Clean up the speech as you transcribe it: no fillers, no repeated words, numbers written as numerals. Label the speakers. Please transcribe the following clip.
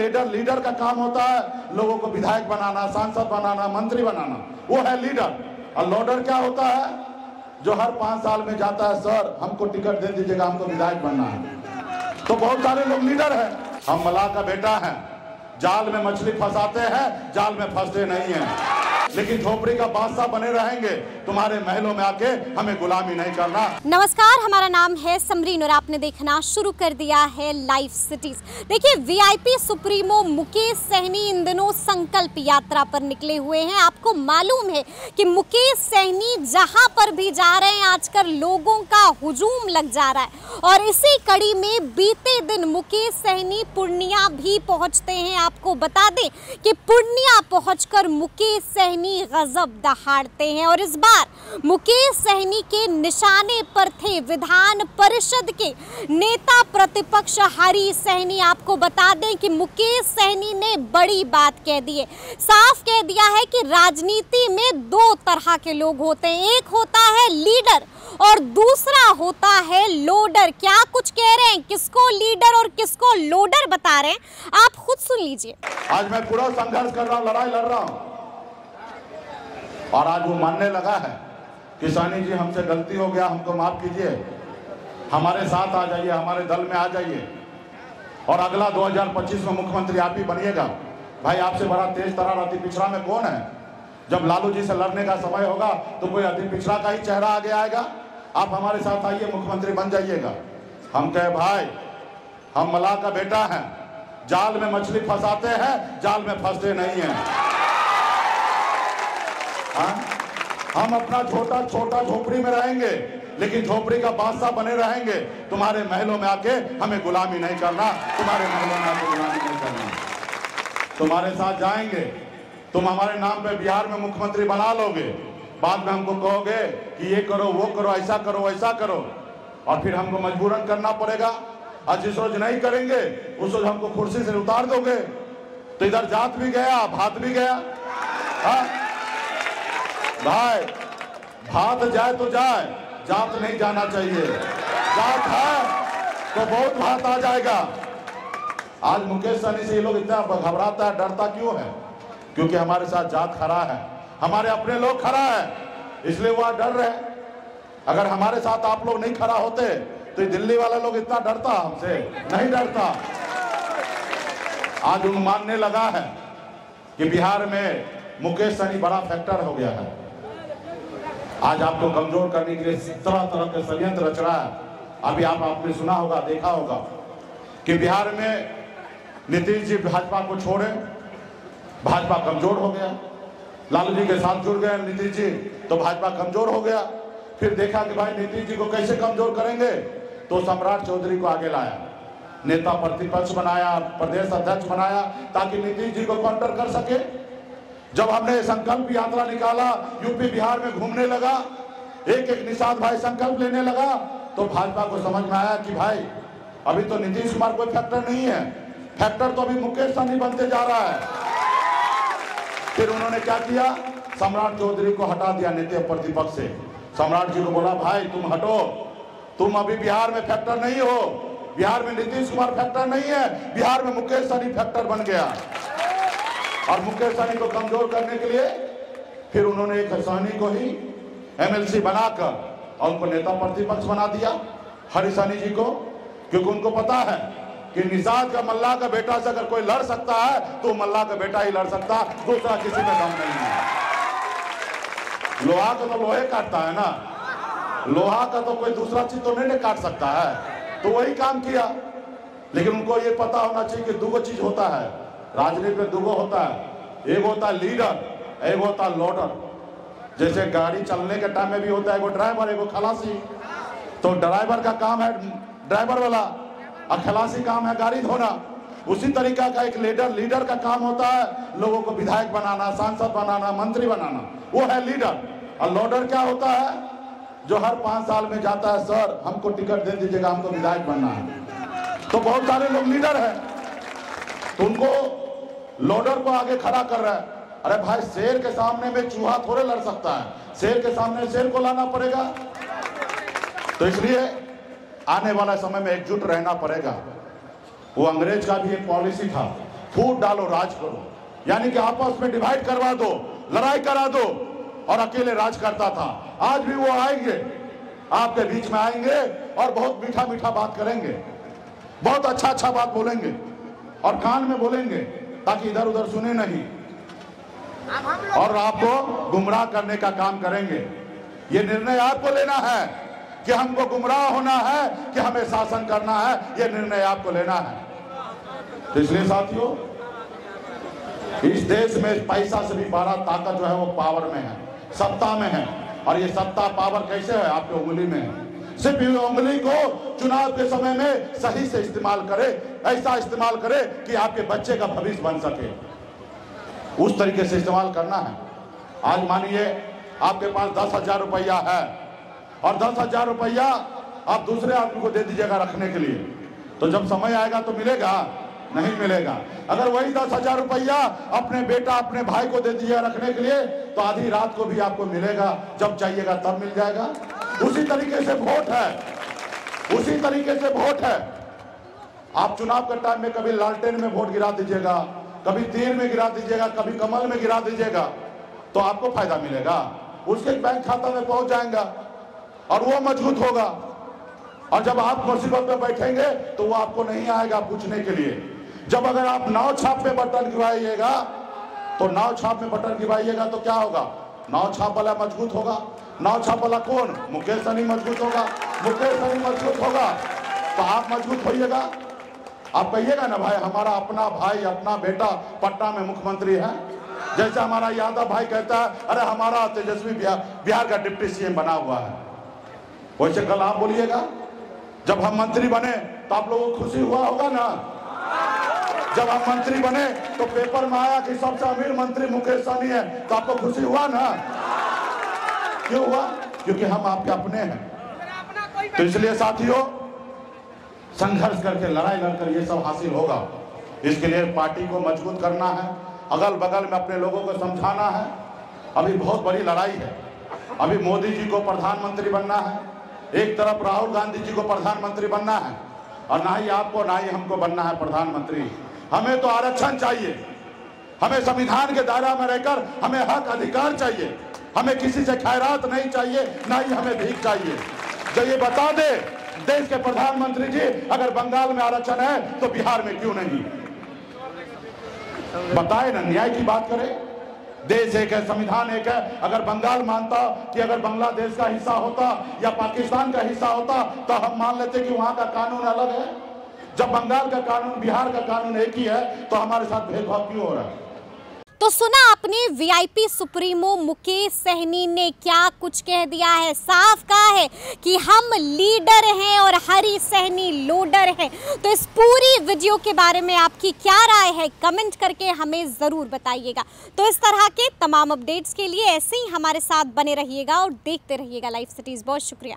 Speaker 1: Leader का काम होता है लोगों को विधायक बनाना, सांसद बनाना, मंत्री बनाना, वो है लीडर। और लोडर क्या होता है? जो हर 5 साल में जाता है, सर हमको टिकट दे दीजिएगा, हमको विधायक बनना है। तो बहुत सारे लोग लीडर हैं। हम मलाह का बेटा है, जाल में मछली फंसाते हैं, जाल में फंसते नहीं हैं, लेकिन झोपड़ी का बादशाह बने रहेंगे। तुम्हारे महलों में आके हमें गुलामी नहीं करना।
Speaker 2: नमस्कार, हमारा नाम है समरीन और आपने देखना शुरू कर दिया है लाइव सिटीज। देखिए, वीआईपी सुप्रीमो मुकेश सहनी इन दिनों संकल्प यात्रा पर निकले हुए हैं। आपको मालूम है कि मुकेश सहनी जहां पर भी जा रहे हैं आजकल लोगों का हुजूम लग जा रहा है। और इसी कड़ी में बीते दिन मुकेश सहनी पूर्णिया भी पहुंचते हैं। आपको बता दें कि पूर्णिया पहुंचकर मुकेश सहनी गजब दहाड़ते हैं। और इस बार मुकेश सहनी के निशाने पर थे विधान परिषद के नेता प्रतिपक्ष हरी सहनी। आपको बता दें कि मुकेश सहनी ने बड़ी बात कह दी है, साफ कह दिया है कि राजनीति में 2 तरह के लोग होते हैं, एक होता है लीडर और दूसरा होता है लोडर। क्या कुछ कह रहे हैं, किसको लीडर और किसको लोडर बता रहे हैं, आप खुद सुन लीजिए।
Speaker 1: आज मैं पूरा संघर्ष कर रहा हूँ, लड़ाई लड़ रहा हूँ, और आज वो मानने लगा है कि सहनी जी हमसे गलती हो गया, हमको माफ कीजिए, हमारे साथ आ जाइए, हमारे दल में आ जाइए, और अगला 2025 में मुख्यमंत्री आप ही बनिएगा। भाई, आपसे बड़ा तेज तर्रार अति पिछड़ा में कौन है? जब लालू जी से लड़ने का समय होगा तो कोई अति पिछड़ा का ही चेहरा आगे आएगा। आप हमारे साथ आइए, मुख्यमंत्री बन जाइएगा। हम कहे भाई, हम मलाह का बेटा है, जाल में मछली फंसाते हैं, जाल में फंसते नहीं हैं। हम अपना छोटा झोपड़ी में रहेंगे, लेकिन झोपड़ी का बादशाह बने रहेंगे। तुम्हारे महलों में आके हमें गुलामी नहीं करना, तुम्हारे महलों में आके गुलामी नहीं करना। तुम्हारे साथ जाएंगे, तुम हमारे नाम पे बिहार में मुख्यमंत्री बना लोगे, बाद में हमको कहोगे कि ये करो, वो करो, ऐसा करो, वैसा करो, और फिर हमको मजबूरन करना पड़ेगा। और जिस रोज नहीं करेंगे उस रोज हमको कुर्सी से उतार दोगे। तो इधर जात भी गया, भात भी गया। भाई, भात जाए तो जाए, जात नहीं जाना चाहिए। जात है तो बहुत भात आ जाएगा। आज मुकेश सहनी से ये लोग इतना घबराता है, डरता क्यों है? क्योंकि हमारे साथ जात खड़ा है, हमारे अपने लोग खड़ा है, इसलिए वह डर रहे। अगर हमारे साथ आप लोग नहीं खड़ा होते तो दिल्ली वाले लोग इतना डरता, हमसे नहीं डरता। आज उन मानने लगा है कि बिहार में मुकेश सहनी बड़ा फैक्टर हो गया है। आज आपको कमजोर करने के लिए तरह तरह के षड्यंत्र रच रहा है। अभी आपने सुना होगा, देखा होगा कि बिहार में नीतीश जी भाजपा को छोड़े, भाजपा कमजोर हो गया। लालू जी के साथ जुड़ गए नीतीश जी तो भाजपा कमजोर हो गया। फिर देखा कि भाई नीतीश जी को कैसे कमजोर करेंगे, तो सम्राट चौधरी को आगे लाया, नेता प्रतिपक्ष बनाया, प्रदेश अध्यक्ष बनाया, ताकि नीतीश जी को काउंटर कर सके। जब हमने संकल्प यात्रा निकाला, यूपी बिहार में घूमने लगा, एक एक निषाद भाई संकल्प लेने लगा, तो भाजपा को समझ में आया कि भाई अभी तो नीतीश कुमार कोई फैक्टर नहीं है, फैक्टर तो अभी मुकेश सहनी बनते जा रहा है। फिर उन्होंने क्या किया, सम्राट चौधरी को हटा दिया नेता प्रतिपक्ष से। सम्राट जी को बोला, भाई तुम हटो, तुम अभी बिहार में फैक्टर नहीं हो, बिहार में नीतीश कुमार फैक्टर नहीं है, बिहार में मुकेश सहनी फैक्टर बन गया। और मुकेश सहनी को कमजोर करने के लिए फिर उन्होंने एक सहनी को ही एमएलसी बनाकर और उनको नेता प्रतिपक्ष बना दिया, हरी सहनी जी को। क्योंकि उनको पता है कि निषाद का मल्लाह का बेटा से अगर कोई लड़ सकता है तो मल्लाह का बेटा ही लड़ सकता, दूसरा किसी में दम नहीं है। लोहा का तो लोहे काटता है ना, लोहा का तो कोई दूसरा चीज तो नहीं काट सकता है। तो वही काम किया। लेकिन उनको ये पता होना चाहिए कि 2 चीज होता है राजनीति में, 2 होता है, एक होता है लीडर, एक होता है लोडर। जैसे गाड़ी चलने के टाइम में भी होता है एगो ड्राइवर, एगो खलासी। तो ड्राइवर का काम है ड्राइवर वाला और खलासी काम है गाड़ी धोना। उसी तरीका का एक लीडर का काम होता है लोगों को विधायक बनाना, सांसद बनाना, मंत्री बनाना, वो है लीडर। और लोडर क्या होता है, जो हर 5 साल में जाता है, सर हमको टिकट दे दीजिएगा, हमको विधायक बनना है। तो बहुत सारे लोग लीडर हैं, तो उनको लोडर को आगे खड़ा कर रहा है। अरे भाई, शेर के सामने में चूहा थोड़े लड़ सकता है, शेर के सामने शेर को लाना पड़ेगा। तो इसलिए आने वाला समय में एकजुट रहना पड़ेगा। वो अंग्रेज का भी एक पॉलिसी था फूट डालो, राज करो, यानी कि आपस में डिवाइड करवा दो, लड़ाई करा दो, और अकेले राज करता था। आज भी वो आएंगे, आपके बीच में आएंगे और बहुत मीठा मीठा बात करेंगे, बहुत अच्छा अच्छा बात बोलेंगे और कान में बोलेंगे ताकि इधर उधर सुने नहीं, और आपको गुमराह करने का काम करेंगे। ये निर्णय आपको लेना है कि हमको गुमराह होना है कि हमें शासन करना है, ये निर्णय आपको लेना है। तो इसलिए साथियों, इस देश में पैसा से भी बड़ा ताकत जो है वो पावर में है, सत्ता में है। और ये सत्ता पावर कैसे है? आपके उंगली में है। सिर्फ ये उंगली को चुनाव के समय में सही से इस्तेमाल करे, ऐसा इस्तेमाल करे कि आपके बच्चे का भविष्य बन सके, उस तरीके से इस्तेमाल करना है। आज मानिए आपके पास 10,000 रुपया है और 10,000 रुपया आप दूसरे आदमी को दे दीजिएगा रखने के लिए, तो जब समय आएगा तो मिलेगा? नहीं मिलेगा। अगर वही 10,000 रुपया अपने बेटा अपने भाई को दे दीजिएगा रखने के लिए, तो आधी रात को भी आपको मिलेगा, जब चाहिएगा तब मिल जाएगा। उसी तरीके से वोट है, उसी तरीके से वोट है। आप चुनाव के टाइम में कभी लालटेन में वोट गिरा दीजिएगा, कभी तीर में गिरा दीजिएगा, कभी कमल में गिरा दीजिएगा, तो आपको फायदा मिलेगा, उसके बैंक खाता में पहुंच जाएगा और वो मजबूत होगा। और जब आप मुसीबत में बैठेंगे तो वो आपको नहीं आएगा पूछने के लिए। जब अगर आप नाव छाप में बटन गिराइएगा, तो नाव छाप में बटन गिराइएगा तो क्या होगा? नाव छाप वाला मजबूत होगा। नाव छाप वाला कौन? मुकेश सहनी मजबूत होगा। मुकेश सहनी मजबूत होगा तो आप मजबूत होइएगा। आप कहिएगा ना, भाई हमारा अपना भाई, अपना बेटा पटना में मुख्यमंत्री है। जैसे हमारा यादव भाई कहता है, अरे हमारा तेजस्वी बिहार का डिप्टी सीएम बना हुआ है, वैसे कल आप बोलिएगा जब हम मंत्री बने तो आप लोगों को खुशी हुआ होगा ना? जब हम मंत्री बने तो पेपर में आया कि सबसे अमीर मंत्री मुकेश सहनी है, तो आपको खुशी हुआ ना? क्यों हुआ? क्योंकि हम आपके अपने हैं। तो इसलिए साथियों, संघर्ष करके, लड़ाई लड़कर ये सब हासिल होगा। इसके लिए पार्टी को मजबूत करना है, अगल बगल में अपने लोगों को समझाना है। अभी बहुत बड़ी लड़ाई है। अभी मोदी जी को प्रधानमंत्री बनना है, एक तरफ राहुल गांधी जी को प्रधानमंत्री बनना है, और ना ही आपको ना ही हमको बनना है प्रधानमंत्री। हमें तो आरक्षण चाहिए, हमें संविधान के दायरा में रहकर हमें हक अधिकार चाहिए, हमें किसी से खैरात नहीं चाहिए, ना ही हमें भीख चाहिए। जो ये बता दे देश के प्रधानमंत्री जी, अगर बंगाल में आरक्षण है तो बिहार में क्यों नहीं? बताए ना, न्याय की बात करें। देश एक है, संविधान एक है। अगर बंगाल मानता कि अगर बांग्लादेश का हिस्सा होता या पाकिस्तान का हिस्सा होता तो हम मान लेते कि वहां का कानून अलग है। जब बंगाल का कानून, बिहार का कानून एक ही है, तो हमारे साथ भेदभाव क्यों हो रहा है?
Speaker 2: तो सुना आपने वीआईपी सुप्रीमो मुकेश सहनी ने क्या कुछ कह दिया है। साफ कहा है कि हम लीडर हैं और हरी सहनी लोडर है। तो इस पूरी वीडियो के बारे में आपकी क्या राय है, कमेंट करके हमें ज़रूर बताइएगा। तो इस तरह के तमाम अपडेट्स के लिए ऐसे ही हमारे साथ बने रहिएगा और देखते रहिएगा लाइव सिटीज़। बहुत शुक्रिया।